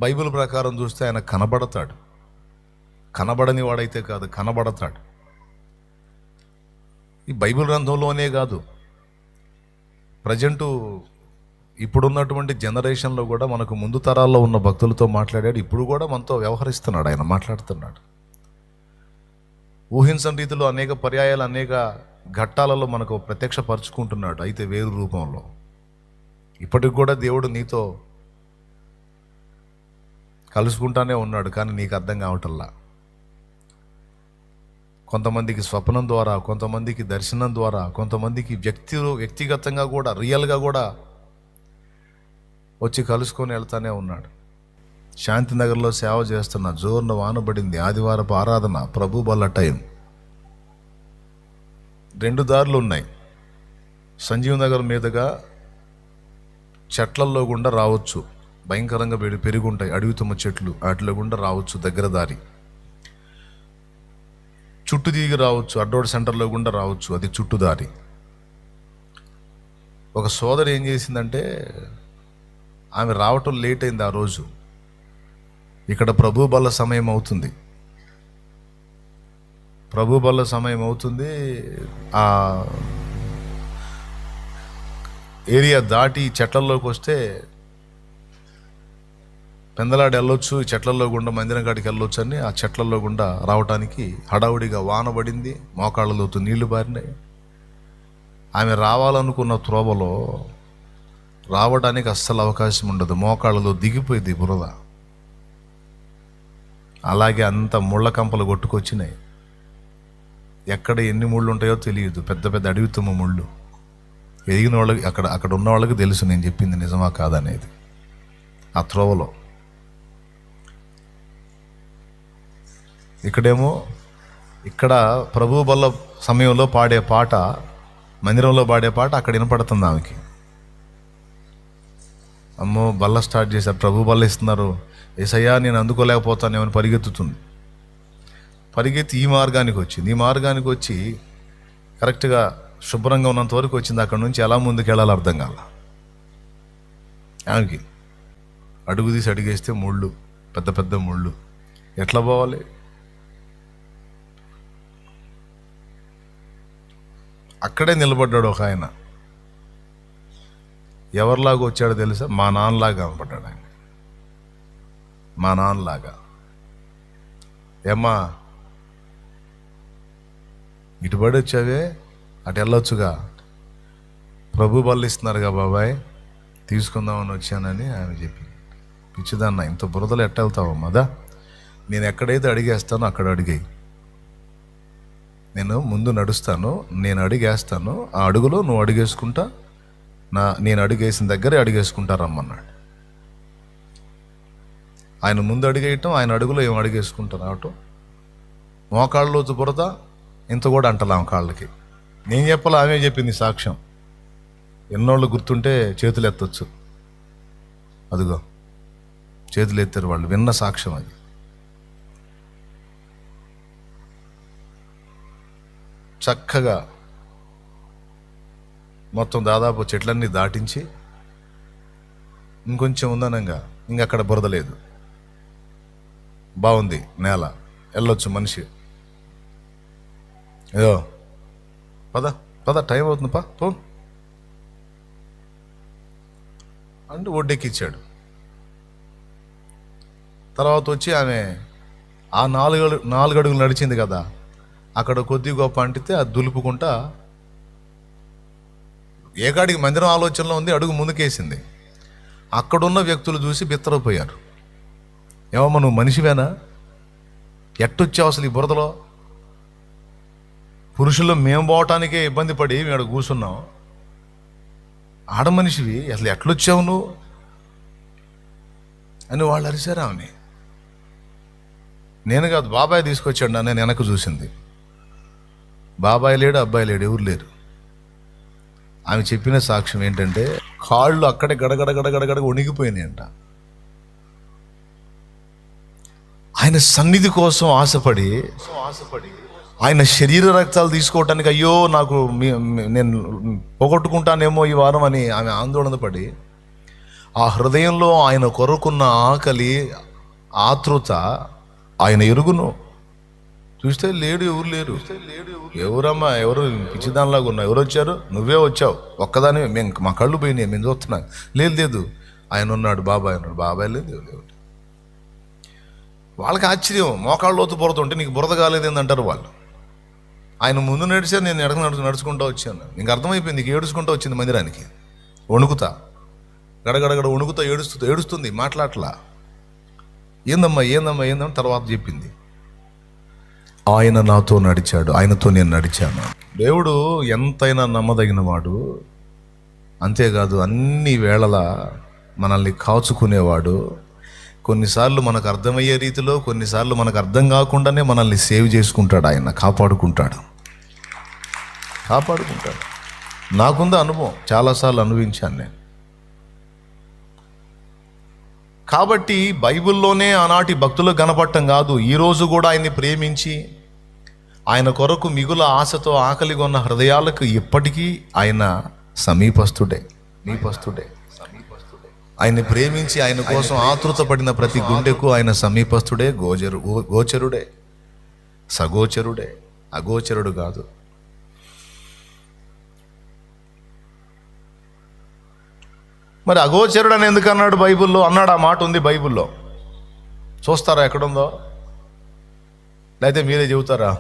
Bible ప్రకారం చూస్తే ఆయన కనబడతాడు. కనబడని వాడైతే కాదు, కనబడతాడు. ఈ బైబిల్ గ్రంథంలోనే కాదు, ప్రజెంటు ఇప్పుడున్నటువంటి జనరేషన్లో కూడా మనకు ముందు తరాల్లో ఉన్న భక్తులతో మాట్లాడాడు. ఇప్పుడు కూడా మనతో వ్యవహరిస్తున్నాడు, ఆయన మాట్లాడుతున్నాడు. ఊహించని రీతిలో అనేక పర్యాయాలు, అనేక ఘట్టాలలో మనకు ప్రత్యక్షపరుచుకుంటున్నాడు. అయితే వేరు రూపంలో ఇప్పటికి కూడా దేవుడు నీతో కలుసుకుంటానే ఉన్నాడు, కానీ నీకు అర్థం కావటల్లా. కొంతమందికి స్వప్నం ద్వారా, కొంతమందికి దర్శనం ద్వారా, కొంతమందికి వ్యక్తిగతంగా కూడా, రియల్గా కూడా వచ్చి కలుసుకొని వెళ్తానే ఉన్నాడు. శాంతినగర్లో సేవ చేస్తున్న, జోరున వానబడింది, ఆదివారపు ఆరాధన, ప్రభు బల్ల టైం. 2 దారులు ఉన్నాయి. సంజీవ్ నగర్ మీదుగా చెట్లల్లో గుండా రావచ్చు, భయంకరంగా పెరుగుంటాయి అడవి తుమ్మ చెట్లు, వాటిలో గుండా రావచ్చు, దగ్గర దారి. చుట్టూ తిరిగి రావచ్చు, అడ్డోడ్ సెంటర్లో గుండా రావచ్చు, అది చుట్టుదారి. ఒక సోదరి ఏం చేసిందంటే, ఆమె రావటం లేట్ అయింది. ఆ రోజు ఇక్కడ ప్రభు బల్ల సమయం అవుతుంది, ప్రభు బల్ల సమయం అవుతుంది. ఆ ఏరియా దాటి చెట్లల్లోకి వస్తే పెందలాడి వెళ్ళొచ్చు, చెట్లల్లో గుండా మందిరం కాడికి వెళ్ళొచ్చు అని ఆ చెట్లల్లో గుండా రావటానికి హడావుడిగా వానబడింది, మోకాళ్ళలోతు నీళ్లు బారినాయి. ఆమె రావాలనుకున్న త్రోవలో రావడానికి అస్సలు అవకాశం ఉండదు, మోకాళ్ళలో దిగిపోయింది బురద. అలాగే అంత ముళ్ళ కంపలు కొట్టుకొచ్చినాయి. ఎక్కడ ఎన్ని ముళ్ళు ఉంటాయో తెలియదు, పెద్ద పెద్ద అడవి తుమ్మ ముళ్ళు. ఎదిగిన వాళ్ళకి, అక్కడ ఉన్న వాళ్ళకి తెలుసు నేను చెప్పింది నిజమా కాదనేది. ఆ త్రోవలో ఇక్కడ ప్రభు బల్ల సమయంలో పాడే పాట, మందిరంలో పాడే పాట అక్కడ వినపడుతుంది ఆమెకి. అమ్మో, బల్ల స్టార్ట్ చేశారు, ప్రభు బల్ల ఇస్తున్నారు, ఏసయ్యా నేను అందుకోలేకపోతానేమని పరిగెత్తుతుంది. పరిగెత్తి ఈ మార్గానికి వచ్చి కరెక్ట్గా శుభ్రంగా ఉన్నంత వరకు వచ్చింది. అక్కడ నుంచి ఎలా ముందుకు వెళ్ళాలో అర్థం కాల ఆమెకి. అడుగు తీసి అడిగేస్తే ముళ్ళు, పెద్ద పెద్ద ముళ్ళు. ఎట్లా పోవాలి? అక్కడే నిలబడ్డాడు ఒక ఆయన. ఎవరిలాగా వచ్చాడో తెలుసా? మా నాన్నలాగా కనపడ్డాడు ఆయన, మా నాన్నలాగా. ఏమ్మా ఇటుబడి వచ్చావే, అటు వెళ్ళొచ్చుగా, ప్రభు బల్ల ఇస్తున్నారుగా బాబాయ్, తీసుకుందామని వచ్చానని ఆమె చెప్పింది. పిచ్చిదన్న, ఇంత బురదలు ఎట్ట వెళ్తావమ్మా? దా, నేను ఎక్కడైతే అడిగేస్తానో అక్కడ అడిగాయి. నేను ముందు నడుస్తాను, నేను అడిగేస్తాను, ఆ అడుగులో నువ్వు అడిగేసుకుంటా, నేను అడిగేసిన దగ్గరే అడిగేసుకుంటా రమ్మన్నాడు. ఆయన ముందు అడిగేయటం, ఆయన అడుగులో ఏం అడిగేసుకుంటా రావటం. మోకాళ్ళలోతు బురద, ఇంత కూడా అంటలా ఆమె కాళ్ళకి. నేను చెప్పాలి, ఆమె చెప్పింది సాక్ష్యం. ఎన్నోళ్ళు గుర్తుంటే చేతులు ఎత్తొచ్చు. అదిగో చేతులు ఎత్తారు వాళ్ళు, విన్న సాక్ష్యం అది. చక్కగా మొత్తం దాదాపు చెట్లన్నీ దాటించి ఇంకొంచెం ఉందనంగా ఇంకక్కడ బురద లేదు, బాగుంది నేల, వెళ్ళొచ్చు మనిషి. ఏదో పద టైం అవుతుంది, పో అంటే ఒడ్డెక్కిచ్చాడు. తర్వాత వచ్చి ఆమె ఆ 4 అడుగులు నడిచింది కదా, అక్కడ కొద్ది గొప్ప అంటితే అది దులుపుకుంటా ఏకాడికి మందిరం ఆలోచనలో ఉంది, అడుగు ముందుకేసింది. అక్కడున్న వ్యక్తులు చూసి బిత్తరపోయారు. ఏమమ్మా నువ్వు మనిషివేనా? ఎట్టొచ్చావు అసలు ఈ బురదలో? పురుషుల్లో మేము పోవటానికే ఇబ్బంది పడి మేము కూర్చున్నాం, ఆడ మనిషివి అసలు ఎట్లొచ్చావు నువ్వు అని వాళ్ళు అరిశారు ఆమెని. నేను కాదు, బాబాయ్ తీసుకొచ్చాడు నేను వెనక్కి చూసింది. బాబాయ్ లేడు, అబ్బాయి లేడు, ఎవరు లేరు. ఆమె చెప్పిన సాక్ష్యం ఏంటంటే, కాళ్ళు అక్కడే గడగడ వణిగిపోయినాయి అంట. ఆయన సన్నిధి కోసం ఆశపడి ఆయన శరీర రక్తాలు తీసుకోవటానికి, అయ్యో నేను పోగొట్టుకుంటానేమో ఈ వారం అని ఆమె ఆందోళన పడి ఆ హృదయంలో ఆయన కొరకున్న ఆకలి, ఆతృత ఆయన ఎరుగును. చూస్తే లేడు, ఎవరు లేరు. ఎవరమ్మా, ఎవరు పిచ్చిదానిలాగా ఉన్నావు, ఎవరు వచ్చారు? నువ్వే వచ్చావు ఒక్కదాని. మేము మా కళ్ళు పోయినాయి, మేము చూస్తున్నాం. లేదు ఆయన ఉన్నాడు, బాబాయ్ ఉన్నాడు. బాబాయ్ లేదు. వాళ్ళకి ఆశ్చర్యం, మోకాళ్ళు లోతు బురద నీకు బురద కాలేదు ఏందంటారు వాళ్ళు. ఆయన ముందు నడిచారు, నేను నడుచుకుంటూ వచ్చాను. నీకు అర్థమైపోయింది, నీకు ఏడుచుకుంటూ వచ్చింది మందిరానికి, వణుకుతా, గడగడగడ వణుకుతా, ఏడుస్తుంది, మాట్లాడలా. ఏందమ్మా తర్వాత చెప్పింది. ఆయన నాతో నడిచాడు, ఆయనతో నేను నడిచాను. దేవుడు ఎంతైనా నమ్మదగిన వాడు, అంతేకాదు అన్ని వేళలా మనల్ని కాచుకునేవాడు. కొన్నిసార్లు మనకు అర్థమయ్యే రీతిలో, కొన్నిసార్లు మనకు అర్థం కాకుండానే మనల్ని సేవ్ చేసుకుంటాడు. ఆయన కాపాడుకుంటాడు. నాకుంది అనుభవం, చాలాసార్లు అనుభవించాను నేను. కాబట్టి బైబిల్లోనే ఆనాటి భక్తులకు కనపడటం కాదు, ఈరోజు కూడా ఆయన్ని ప్రేమించి ఆయన కొరకు మిగుల ఆశతో ఆకలిగొన్న హృదయాలకు ఇప్పటికీ ఆయన సమీపస్తుడే. ఆయన్ని ప్రేమించి ఆయన కోసం ఆతృత పడిన ప్రతి గుండెకు ఆయన సమీపస్తుడే, గోచరుడే, సగోచరుడే, అగోచరుడు కాదు. మరి అగోచరుడు అని ఎందుకు అన్నాడు బైబిల్లో? అన్నాడు, ఆ మాట ఉంది బైబిల్లో. చూస్తారా ఎక్కడుందో? లేకపోతే మీరే చెబుతారా?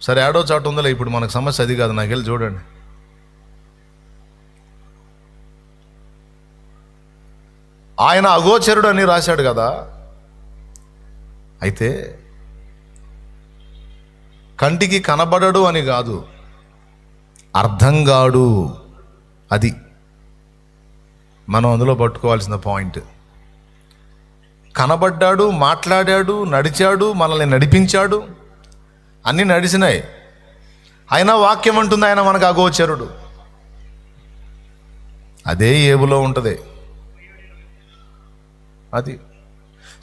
సరే, ఏడో చాటు ఉందలే, ఇప్పుడు మనకు సమస్య అది కాదు. నాకు వెళ్ళి చూడండి. ఆయన అగోచరుడు అని రాశాడు కదా. అయితే కంటికి కనబడడు అని కాదు, అర్థంగాడు. అది మనం అందులో పట్టుకోవాల్సిన పాయింట్. కనబడ్డాడు, మాట్లాడాడు, నడిచాడు, మనల్ని నడిపించాడు, అన్నీ నడిచినాయి. అయినా వాక్యం అంటుంది ఆయన మనకు అగోచరుడు. అదే ఏబులో ఉంటుంది. అది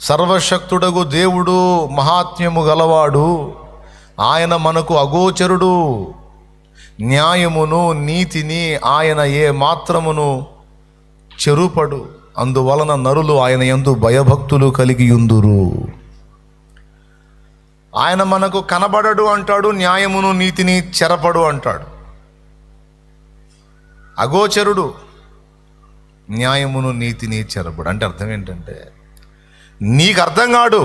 సర్వశక్తుడగు దేవుడు, మహాత్మ్యము గలవాడు, ఆయన మనకు అగోచరుడు. న్యాయమును నీతిని ఆయన ఏ మాత్రమును చెరుపడు. అందువలన నరులు ఆయన యందు భయభక్తులు కలిగి యుందురు. ఆయన మనకు కనబడడు అంటాడు, న్యాయమును నీతిని చెరపడు అంటాడు. అగోచరుడు, న్యాయమును నీతిని చెరపడు అంటే అర్థం ఏంటంటే, నీకు అర్థం కాడు.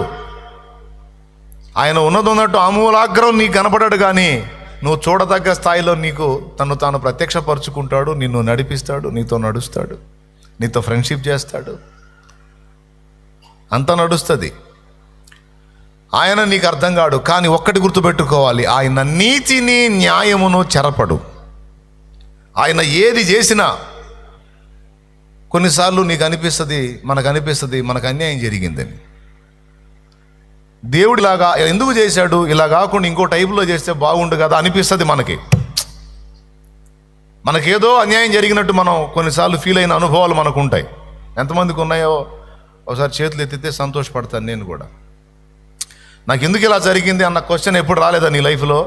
ఆయన ఉన్నదన్నట్టు ఆమూలాగ్రం నీకు కనపడాడు, కానీ నువ్వు చూడదగ్గ స్థాయిలో నీకు తను తాను ప్రత్యక్షపరుచుకుంటాడు, నిన్ను నడిపిస్తాడు, నీతో నడుస్తాడు, నీతో ఫ్రెండ్షిప్ చేస్తాడు, అంతా నడుస్తుంది. ఆయన నీకు అర్థం కాడు, కానీ ఒక్కటి గుర్తుపెట్టుకోవాలి, ఆయన నీతిని న్యాయమును చెరపడు. ఆయన ఏది చేసినా కొన్నిసార్లు నీకు అనిపిస్తుంది, మనకు అన్యాయం జరిగిందని. దేవుడు ఇలాగా ఎందుకు చేశాడు, ఇలా కాకుండా ఇంకో టైపులో చేస్తే బాగుండు కదా అనిపిస్తుంది మనకేదో అన్యాయం జరిగినట్టు మనం కొన్నిసార్లు ఫీల్ అయిన అనుభవాలు మనకు ఉంటాయి. ఎంతమందికి ఉన్నాయో ఒకసారి చేతులు ఎత్తితే సంతోషపడతాను నేను కూడా. నాకు ఎందుకు ఇలా జరిగింది అన్న క్వశ్చన్ ఎప్పుడు రాలేదా నీ లైఫ్లో?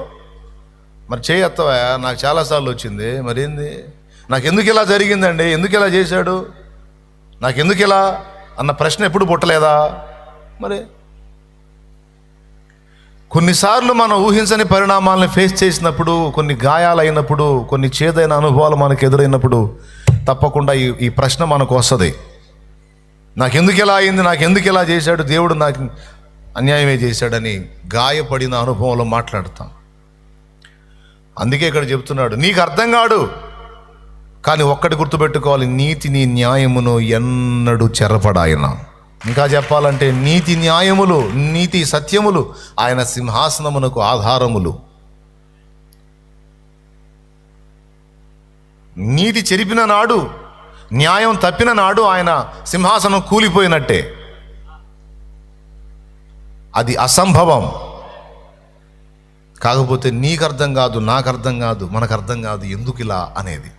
మరి చేయత్తవా? నాకు చాలాసార్లు వచ్చింది. మరేంది, నాకు ఎందుకు ఇలా జరిగిందండి, ఎందుకు ఇలా చేశాడు, నాకు ఎందుకు ఇలా అన్న ప్రశ్న ఎప్పుడు పుట్టలేదా? మరి కొన్నిసార్లు మనం ఊహించని పరిణామాలను ఫేస్ చేసినప్పుడు, కొన్ని గాయాలైనప్పుడు, కొన్ని చేదైన అనుభవాలు మనకు ఎదురైనప్పుడు తప్పకుండా ఈ ప్రశ్న మనకు వస్తుంది. నాకెందుకు ఇలా అయింది, నాకెందుకు ఇలా చేశాడు దేవుడు, నాకు అన్యాయమే చేశాడని గాయపడిన అనుభవంలో మాట్లాడతాం. అందుకే ఇక్కడ చెప్తున్నాడు, నీకు అర్థం కాడు, కానీ ఒక్కటి గుర్తుపెట్టుకోవాలి, నీతిని న్యాయమును ఎన్నడూ చెరపడాయన. ఇంకా చెప్పాలంటే నీతి న్యాయములు, నీతి సత్యములు ఆయన సింహాసనమునకు ఆధారములు. నీతి చెరిపిన నాడు, న్యాయం తప్పిన నాడు ఆయన సింహాసనం కూలిపోయినట్టే. అది అసంభవం. కాకపోతే నీకు అర్థం కాదు, నాకు అర్థం కాదు, మనకు అర్థం కాదు ఎందుకు ఇలా అనేది.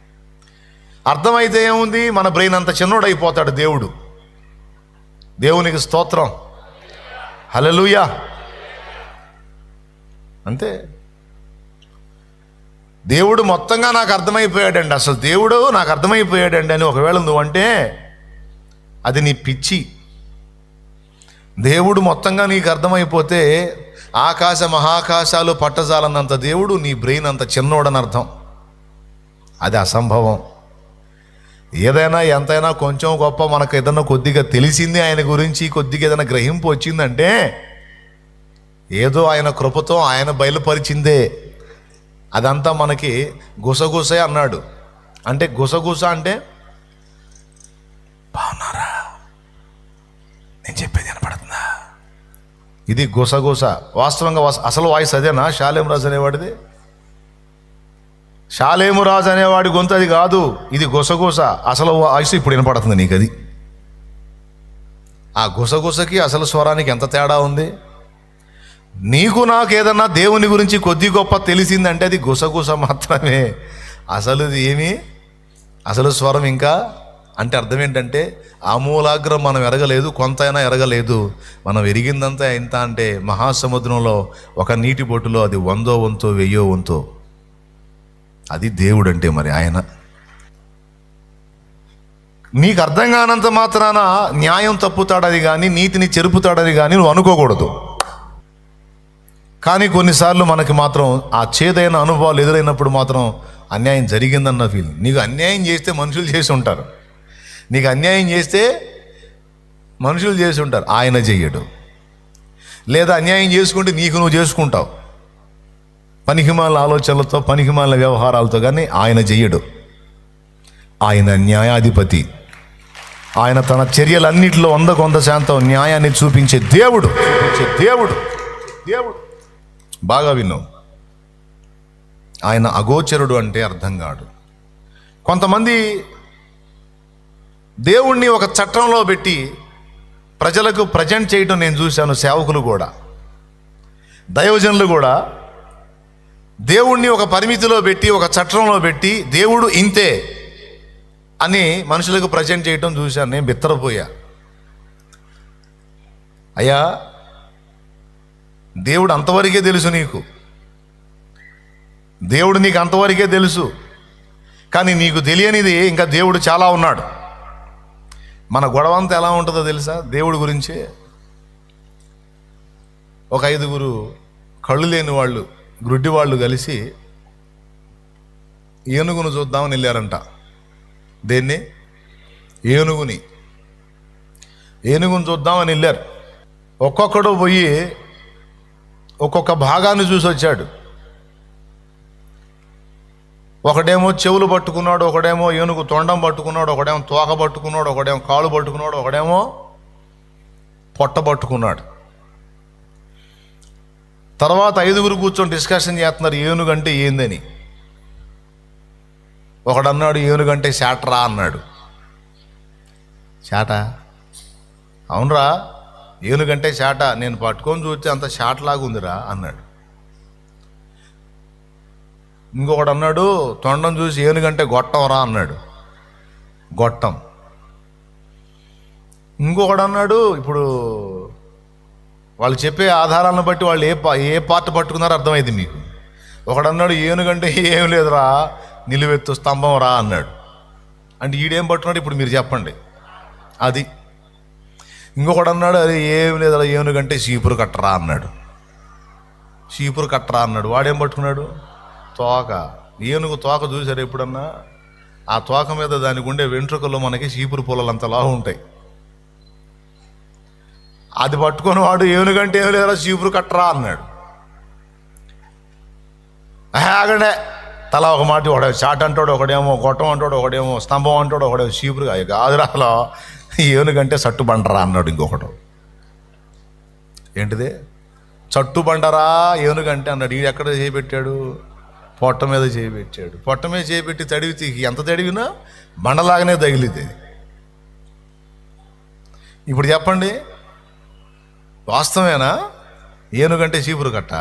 అర్థమైతే ఏముంది, మన బ్రెయిన్ అంత చిన్నోడైపోతాడు దేవుడు. దేవునికి స్తోత్రం, హల్లెలూయా. అంతే. దేవుడు మొత్తంగా నాకు అర్థమైపోయాడండి, అసలు దేవుడు నాకు అర్థమైపోయాడండి అని ఒకవేళ నువ్వంటే అది నీ పిచ్చి. దేవుడు మొత్తంగా నీకు అర్థమైపోతే ఆకాశ మహాకాశాలు పట్టజాలన్నంత దేవుడు నీ బ్రెయిన్ అంత చిన్నోడని అర్థం. అది అసంభవం. ఏదైనా ఎంతైనా కొంచెం గొప్ప మనకు ఏదైనా కొద్దిగా తెలిసింది ఆయన గురించి, కొద్దిగా ఏదైనా గ్రహింపు వచ్చిందంటే ఏదో ఆయన కృపతో ఆయన బయలుపరిచిందే. అదంతా మనకి గుసగుసే అన్నాడు. అంటే గుసగుస అంటే బాగున్నారా, నేను చెప్పేది వినపడుతుందా, ఇది గుసగుస. వాస్తవంగా అసలు వాయిస్ అదేనా షాలేం రాజు అనేవాడిది? షాలేము రాజు అనేవాడి గొంతు అది కాదు, ఇది గుసగుస. అసలు వాయిస్ ఇప్పుడు వినపడుతుంది నీకు. అది ఆ గుసగుసకి అసలు స్వరానికి ఎంత తేడా ఉంది. నీకు నాకు ఏదన్నా దేవుని గురించి కొద్ది గొప్ప తెలిసిందంటే అది గుసగుస మాత్రమే. అసలు ఏమి అసలు స్వరం ఇంకా అంటే అర్థం ఏంటంటే ఆమూలాగ్రం మనం ఎరగలేదు, కొంతైనా ఎరగలేదు. మనం ఎరిగిందంతా ఎంత అంటే మహాసముద్రంలో ఒక నీటి బొట్టులో అది 100వ వంతో 1000వ వంతో. అది దేవుడు అంటే మరి ఆయన. నీకు అర్థం కానంత మాత్రాన న్యాయం తప్పుతాడని కానీ నీతిని చెరుపుతాడని కానీ నువ్వు అనుకోకూడదు. కానీ కొన్నిసార్లు మనకి మాత్రం ఆ చేదైన అనుభవాలు ఎదురైనప్పుడు మాత్రం అన్యాయం జరిగిందన్న ఫీల్. నీకు అన్యాయం చేస్తే మనుషులు చేసి ఉంటారు, నీకు అన్యాయం చేస్తే మనుషులు చేసి ఉంటారు, ఆయన చెయ్యడు. లేదా అన్యాయం చేసుకుంటే నీకు నువ్వు చేసుకుంటావు పనికిమాలిన ఆలోచనలతో, పనికిమాలిన వ్యవహారాలతో, కానీ ఆయన చెయ్యడు. ఆయన న్యాయాధిపతి. ఆయన తన చర్యలన్నింటిలో 100% న్యాయాన్ని చూపించే దేవుడు. దేవుడు బాగా విన్నావు. ఆయన అగోచరుడు అంటే అర్థం కాడు. కొంతమంది దేవుణ్ణి ఒక చట్టంలో పెట్టి ప్రజలకు ప్రజెంట్ చేయడం నేను చూశాను. సేవకులు కూడా, దైవజనులు కూడా దేవుణ్ణి ఒక పరిమితిలో పెట్టి, ఒక చట్టంలో పెట్టి దేవుడు ఇంతే అని మనుషులకు ప్రజెంట్ చేయడం చూశాను. నేను బిత్తరపోయా. అయ్యా, దేవుడు అంతవరకే తెలుసు నీకు, దేవుడు నీకు అంతవరకే తెలుసు. కానీ నీకు తెలియనిది ఇంకా దేవుడు చాలా ఉన్నాడు. మన గొడవంతా ఎలా ఉంటుందో తెలుసా దేవుడి గురించి? ఒక 5గురు కళ్ళు లేని వాళ్ళు, గ్రుడ్డి వాళ్ళు కలిసి ఏనుగును చూద్దామని వెళ్ళారంట. దేన్ని? ఏనుగును చూద్దామని వెళ్ళారు. ఒక్కొక్కడు పోయి ఒక్కొక్క భాగాన్ని చూసి వచ్చాడు. ఒకడేమో చెవులు పట్టుకున్నాడు, ఒకడేమో ఏనుగు తొండం పట్టుకున్నాడు, ఒకడేమో తోక పట్టుకున్నాడు, ఒకడేమో కాళ్ళు పట్టుకున్నాడు, ఒకడేమో పొట్ట పట్టుకున్నాడు. తర్వాత 5గురు కూర్చొని డిస్కషన్ చేస్తున్నారు ఏనుగంటే ఏందని. ఒకడన్నాడు ఏనుగంటే శాటరా అన్నాడు. శాట? అవునరా, ఏనుగంటే శాట, నేను పట్టుకొని చూస్తే అంత శాటలాగా ఉందిరా అన్నాడు. ఇంకొకడు అన్నాడు తొండం చూసి ఏనుగంటే గొట్టం రా అన్నాడు. గొట్టం. ఇంకొకడు అన్నాడు, ఇప్పుడు వాళ్ళు చెప్పే ఆధారాలను బట్టి వాళ్ళు ఏ పార్ట్ పట్టుకున్నారో అర్థమైంది మీకు. ఒకడన్నాడు ఏనుగంటే ఏం లేదురా, నిలువెత్తు స్తంభం రా అన్నాడు. అంటే ఈడేం పట్టుకున్నాడు ఇప్పుడు మీరు చెప్పండి. అది. ఇంకొకడు అన్నాడు అది ఏం లేదురా, ఏనుగంటే చీపురు కట్టరా అన్నాడు. చీపురు కట్టరా అన్నాడు. వాడేం పట్టుకున్నాడు? తోక. ఏనుగు తోక చూసారు ఎప్పుడన్నా? ఆ తోక మీద దానికి ఉండే వెంట్రుకలు మనకి చీపురు పొలాలంతలా ఉంటాయి. అది పట్టుకొని వాడు ఏనుగంటే ఏం లేదురా చీపురు కట్టరా అన్నాడు. ఆగండే, తలా ఒక మాట. ఒకడే చాట్ అంటాడు, ఒకడేమో గొట్టం అంటాడు, ఒకడేమో స్తంభం అంటాడు, ఒకడేమో చీపురు గాదురాలో ఏనుగంటే సట్టు బండరా అన్నాడు. ఇంకొకడు ఏంటిదే చట్టు బండరా ఏనుగంటే అన్నాడు. ఈడు ఎక్కడ చేపెట్టాడు? పొట్ట మీద చేపెట్టాడు. పొట్ట మీద చేపెట్టి తడివితే ఎంత తడివినా బండలాగానే తగిలితే. ఇప్పుడు చెప్పండి, వాస్తవేనా? ఏనుగంటే చీపురు కట్ట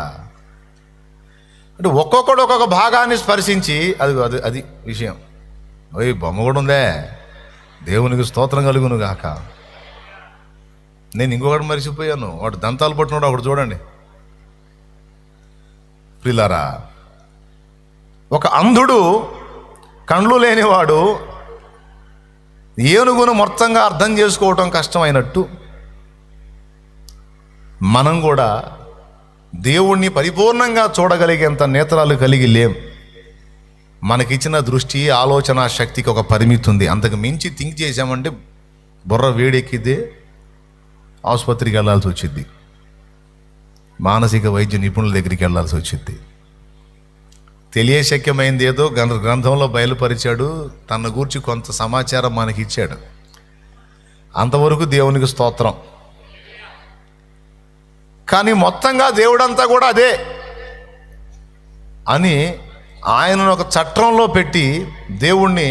అంటే ఒక్కొక్కడు ఒక్కొక్క భాగాన్ని స్పర్శించి అది విషయం. ఓయ్ బొమ్మ కూడా ఉందే, దేవునికి స్తోత్రం కలుగును గాక. నేను ఇంకొకటి మరిచిపోయాను, వాడు దంతాలు పట్టుకున్నాడు ఒకటి చూడండి. ప్రిలారా, ఒక అంధుడు, కండ్లు లేనివాడు ఏనుగును మొత్తంగా అర్థం చేసుకోవటం కష్టమైనట్టు మనం కూడా దేవుణ్ణి పరిపూర్ణంగా చూడగలిగేంత నేత్రాలు కలిగి లేం. మనకిచ్చిన దృష్టి, ఆలోచన శక్తికి ఒక పరిమితి ఉంది. అంతకు మించి థింక్ చేసామంటే బుర్ర వేడెక్కితే ఆసుపత్రికి వెళ్ళాల్సి వచ్చింది, మానసిక వైద్య నిపుణుల దగ్గరికి వెళ్ళాల్సి వచ్చింది. తెలియశక్యమైంది ఏదో గ్రంథంలో బయలుపరిచాడు, తన గూర్చి కొంత సమాచారం మనకి ఇచ్చాడు. అంతవరకు దేవునికి స్తోత్రం. కానీ మొత్తంగా దేవుడంతా కూడా అదే అని ఆయనను ఒక చట్రంలో పెట్టి దేవుణ్ణి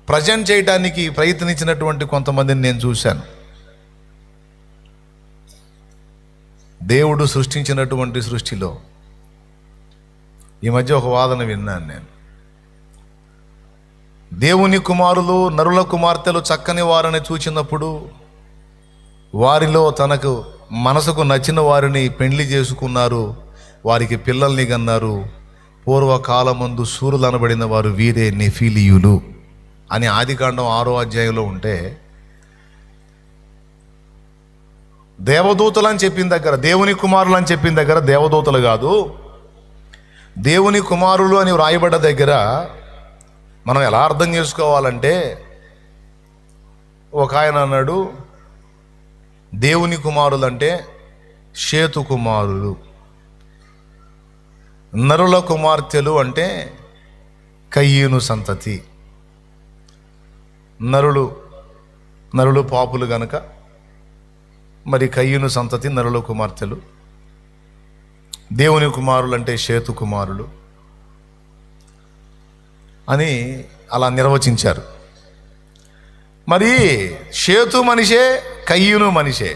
ప్రజెంట్ చేయడానికి ప్రయత్నించినటువంటి కొంతమందిని నేను చూశాను. దేవుడు సృష్టించినటువంటి సృష్టిలో ఈ మధ్య ఒక వాదన విన్నాను నేను. దేవుని కుమారులు, నరుల కుమార్తెలు చక్కని వారిని చూచినప్పుడు వారిలో తనకు మనసుకు నచ్చిన వారిని పెండ్లి చేసుకున్నారు, వారికి పిల్లల్ని కన్నారు. పూర్వకాలమందు సూర్యులు అనబడిన వారు వీరే నెఫీలీయులు అని ఆదికాండం 6వ అధ్యాయంలో ఉంటే, దేవదూతలు అని చెప్పిన దగ్గర, దేవుని కుమారులు అని చెప్పిన దగ్గర దేవదూతలు కాదు, దేవుని కుమారులు అని వ్రాయబడ్డ దగ్గర మనం ఎలా అర్థం చేసుకోవాలంటే, ఒక ఆయన అన్నాడు దేవుని కుమారులు అంటే షేతు కుమారులు, నరుల కుమార్తెలు అంటే కయ్యూను సంతతి. నరులు పాపులు గనక మరి కయ్యూను సంతతి నరుల కుమార్తెలు. దేవుని కుమారులు అంటే షేతు కుమారులు అని అలా నిర్వచించారు. మరి షేతు మనిషే, కయ్యూను మనిషే.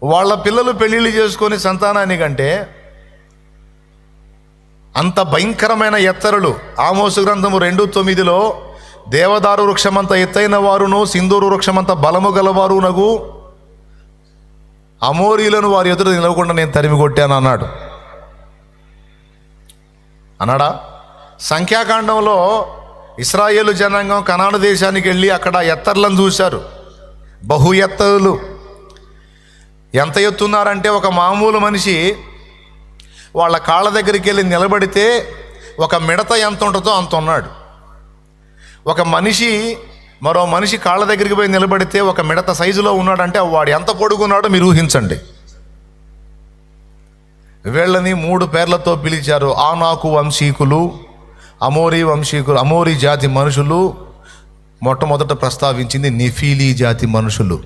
వాళ్ళ పిల్లలు పెళ్ళిళ్ళు చేసుకొని సంతానాన్ని కంటే అంత భయంకరమైన ఎత్తరులు. ఆమోసు గ్రంథము 2:9 దేవదారు వృక్షమంత ఎత్తైన వారును సింధూరు వృక్షమంత బలము గలవారునగు అమోరీలను వారి ఎదుట నిలవకుండా నేను తరిమి కొట్టాను అన్నాడా? సంఖ్యాకాండంలో ఇశ్రాయేలు జనాంగం కనాను దేశానికి వెళ్ళి అక్కడ ఎత్తర్లను చూశారు. బహు ఎత్తరులు. ఎంత ఎత్తున్నారంటే ఒక మామూలు మనిషి వాళ్ళ కాళ్ళ దగ్గరికి వెళ్ళి నిలబడితే ఒక మిడత ఎంత ఉంటుందో అంత ఉన్నాడు. ఒక మనిషి మరో మనిషి కాళ్ళ దగ్గరికి పోయి నిలబడితే ఒక మిడత సైజులో ఉన్నాడంటే వాడు ఎంత పొడుగున్నాడో మీరు ఊహించండి. వీళ్ళని 3 పేర్లతో పిలిచారు. ఆనాకు వంశీకులు, అమోరీ వంశీకులు, అమోరీ జాతి మనుషులు. మొట్టమొదట ప్రస్తావించింది నెఫీలీ జాతి మనుషులు.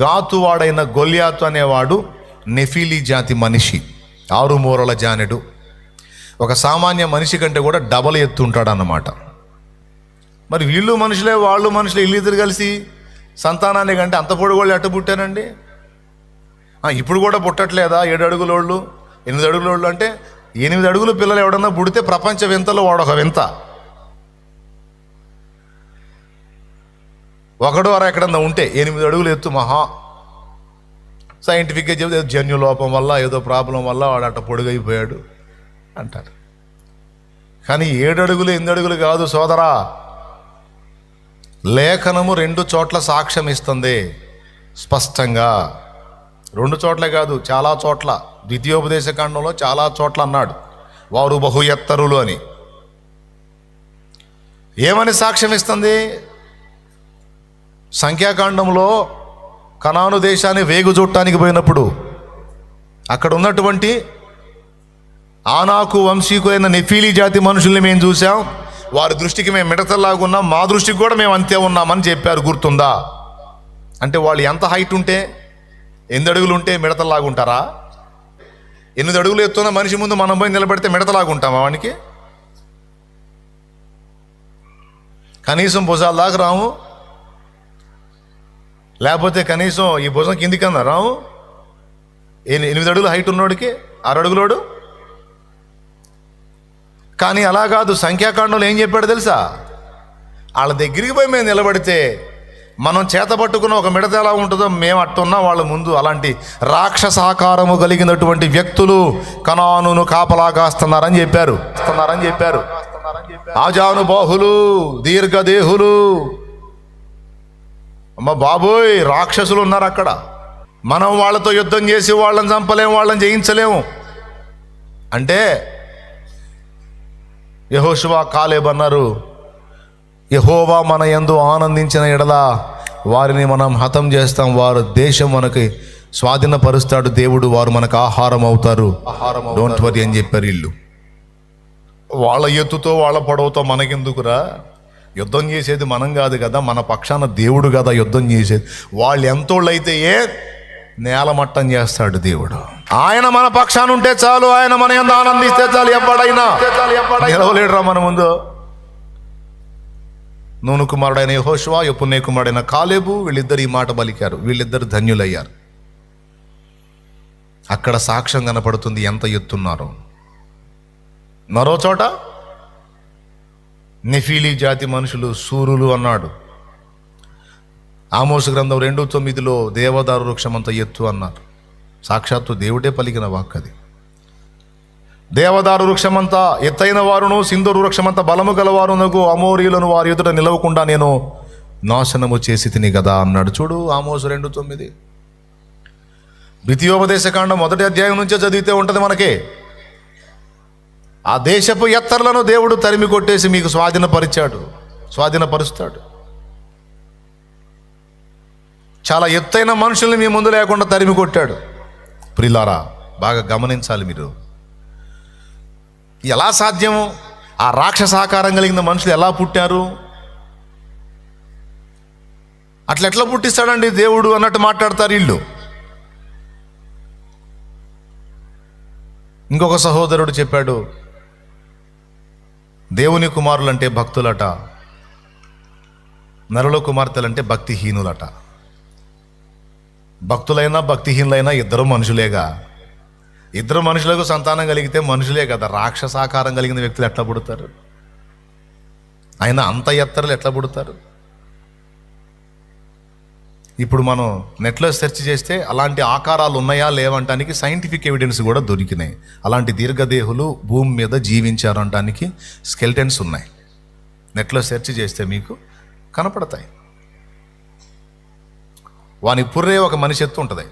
గాతు వాడైన గొల్యాతు అనేవాడు నెఫీలీ జాతి మనిషి, 6 మూరల జానెడు. ఒక సామాన్య మనిషి కంటే కూడా డబల్ ఎత్తు ఉంటాడు అన్నమాట. మరి వీళ్ళు మనుషులే, వాళ్ళు మనుషులే, వీళ్ళిద్దరు కలిసి సంతానాన్ని కంటే అంత పొడుగు వాళ్ళు ఎట్ట పుట్టారండి? ఇప్పుడు కూడా పుట్టట్లేదా? 7 అడుగులోళ్ళు, 8 అడుగులోళ్ళు అంటే 8 అడుగుల పిల్లలు ఎవడన్నా పుడితే ప్రపంచ వింతలో వాడొక వింత. ఒకడు వారు ఎక్కడన్నా ఉంటే 8 అడుగులు ఎత్తు మహా సైంటిఫిక్గా చెబితే జన్యు లోపం వల్ల ఏదో ప్రాబ్లం వల్ల వాడు అట్ట పొడుగైపోయాడు అంటారు. కానీ 7 అడుగులు 8 అడుగులు కాదు సోదరా. లేఖనము 2 చోట్ల సాక్ష్యం ఇస్తుంది స్పష్టంగా. 2 చోట్లే కాదు, చాలా చోట్ల. ద్వితీయోపదేశ కాండంలో చాలా చోట్ల అన్నాడు వారు బహు ఎత్తరులు అని. ఏమని సాక్ష్యం ఇస్తుంది? సంఖ్యాకాండంలో కనాను దేశాన్ని వేగు చూడటానికి పోయినప్పుడు అక్కడ ఉన్నటువంటి ఆనాకు వంశీకులైన నెఫీలీ జాతి మనుషుల్ని మేము చూసాం. వారి దృష్టికి మేము మిడతల్లాగున్నాం, మా దృష్టికి కూడా మేము అంతే ఉన్నామని చెప్పారు. గుర్తుందా? అంటే వాళ్ళు ఎంత హైట్ ఉంటే, 8 అడుగులు ఉంటే మిడతల్లాగుంటారా? 8 అడుగులు ఎత్తున్న మనిషి ముందు మనం పోయి నిలబడితే మిడతలాగుంటామా? వానికి కనీసం భుజాల దాకా రాము, లేకపోతే కనీసం ఈ భుజం కిందికన్నా రాము. 8 అడుగులు హైట్ ఉన్నోడికి 6 అడుగులోడు. కానీ అలా కాదు. సంఖ్యాకాండంలో ఏం చెప్పాడు తెలుసా? వాళ్ళ దగ్గరికి పోయి మేము నిలబడితే మనం చేతబట్టుకున్న ఒక మిడత ఎలా ఉంటుందో మేము అట్టున్నా వాళ్ళ ముందు అలాంటి రాక్షసాకారము కలిగినటువంటి వ్యక్తులు కనానును కాపలా కాస్తున్నారని చెప్పారు. ఆజానుబాహులు, దీర్ఘదేహులు, అమ్మ బాబోయ్, రాక్షసులు ఉన్నారు అక్కడ. మనం వాళ్ళతో యుద్ధం చేసి వాళ్ళని చంపలేము, వాళ్ళని జయించలేము. అంటే యెహోషువ, కాలేబ్ అన్నారు, యెహోవా మన యందు ఆనందించిన ఎడల వారిని మనం హతం చేస్తాం, వారు దేశం మనకి స్వాధీనపరుస్తాడు దేవుడు, వారు మనకు ఆహారం అవుతారు, డోంట్ వరీ అని చెప్పారు వీళ్ళు. వాళ్ళ ఎత్తుతో వాళ్ళ పొడవుతో మనకెందుకురా, యుద్ధం చేసేది మనం కాదు కదా, మన పక్షాన దేవుడు కదా యుద్ధం చేసేది. వాళ్ళు ఎంతోళ్ళు అయితే నేలమట్టం చేస్తాడు దేవుడు. ఆయన మన పక్షాన ఉంటే చాలు, ఆయన మన యందు ఆనందిస్తే చాలు, ఎవడైనా నిలవలేడురా మన ముందు. నూను కుమారుడైన యెహోషువ, యెఫున్నె కుమారుడైన కాలేబు, వీళ్ళిద్దరు ఈ మాట పలికారు. వీళ్ళిద్దరు ధన్యులయ్యారు. అక్కడ సాక్ష్యం కనపడుతుంది ఎంత ఎత్తున్నారు. మరో చోట నెఫీలీ జాతి మనుషులు సూరులు అన్నాడు. ఆమోసు గ్రంథం 2:9 దేవదారు వృక్షమంత ఎత్తు అన్నారు. సాక్షాత్తు దేవుడే పలికిన వాక్ అది. దేవదారు వృక్షమంతా ఎత్తైన వారును, సింధూరు వృక్షమంతా బలము గలవారునకు అమోరీలను వారి ఎదుట నిలవకుండా నేను నాశనము చేసి తిని కదా అన్నాడు. చూడు ఆమోసు 2:9. ద్వితీయోపదేశకాండం 1వ అధ్యాయం నుంచే చదివితే ఉంటుంది మనకి. ఆ దేశపు ఎత్తర్లను దేవుడు తరిమి కొట్టేసి మీకు స్వాధీనపరుస్తాడు. చాలా ఎత్తైన మనుషుల్ని మీ ముందు లేకుండా తరిమి కొట్టాడు. ప్రియులారా, బాగా గమనించాలి మీరు. ఎలా సాధ్యము? ఆ రాక్షసాకారం కలిగిన మనుషులు ఎలా పుట్టారు? ఎట్లా పుట్టిస్తాడండి దేవుడు అన్నట్టు మాట్లాడతారు వీళ్ళు. ఇంకొక సహోదరుడు చెప్పాడు, దేవుని కుమారులంటే భక్తులట, నరుల కుమార్తెలంటే భక్తిహీనులట. భక్తులైనా భక్తిహీనులైనా ఇద్దరు మనుషులేగా. ఇద్దరు మనుషులకు సంతానం కలిగితే మనుషులే కదా. రాక్షసాకారం కలిగిన వ్యక్తులు ఎట్లా పుడతారు? అయినా అంత ఎత్తరులు ఎట్లా పుడతారు? ఇప్పుడు మనం నెట్లో సెర్చ్ చేస్తే అలాంటి ఆకారాలు ఉన్నాయా లేవంటానికి సైంటిఫిక్ ఎవిడెన్స్ కూడా దొరికినాయి. అలాంటి దీర్ఘదేహులు భూమి మీద జీవించారు అనడానికి స్కెల్టన్స్ ఉన్నాయి. నెట్లో సెర్చ్ చేస్తే మీకు కనపడతాయి. వాని పుర్రే ఒక మనిషి ఎత్తు ఉంటుంది.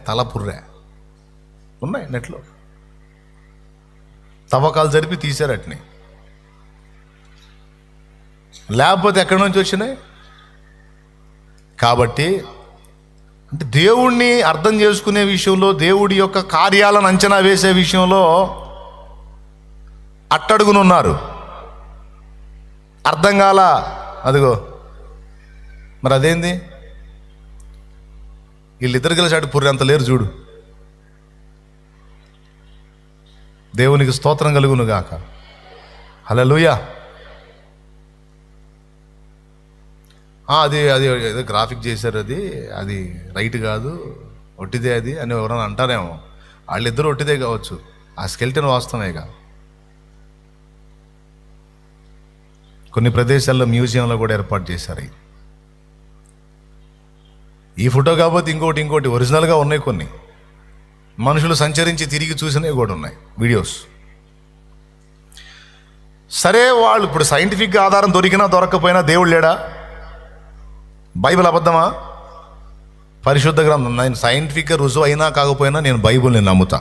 తల పుర్రే ఉన్నాయి నెట్లో. తవ్వకాలు జరిపి తీశారు అట్ని. లేకపోతే ఎక్కడి నుంచి వచ్చినాయి? కాబట్టి అంటే దేవుణ్ణి అర్థం చేసుకునే విషయంలో, దేవుడి యొక్క కార్యాలను అంచనా వేసే విషయంలో అట్టడుగునున్నారు. అర్థం కాల, అదిగో మరి అదేంది, వీళ్ళిద్దరు కలిసాడు పుర్రె అంత లేరు చూడు. దేవునికి స్తోత్రం కలుగును గాక. హల్లెలూయా. అది ఏదో గ్రాఫిక్ చేశారు, అది రైట్ కాదు, ఒట్టిదే అది అని ఎవరైనా అంటారేమో. వాళ్ళిద్దరూ ఒట్టిదే కావచ్చు, ఆ స్కెల్టన్ వాస్తవేగా. కొన్ని ప్రదేశాల్లో మ్యూజియంలో కూడా ఏర్పాటు చేశారు. ఈ ఫోటో కాకపోతే ఇంకోటి ఒరిజినల్గా ఉన్నాయి. కొన్ని మనుషులు సంచరించి తిరిగి చూసినవి కూడా ఉన్నాయి వీడియోస్. సరే, వాళ్ళు ఇప్పుడు సైంటిఫిక్గా ఆధారం దొరికినా దొరకకపోయినా దేవుడు లేడా? బైబిల్ అబద్ధమా? పరిశుద్ధ గ్రంథం. నేను సైంటిఫిక్గా రుజువు అయినా కాకపోయినా నేను బైబిల్ని నమ్ముతా.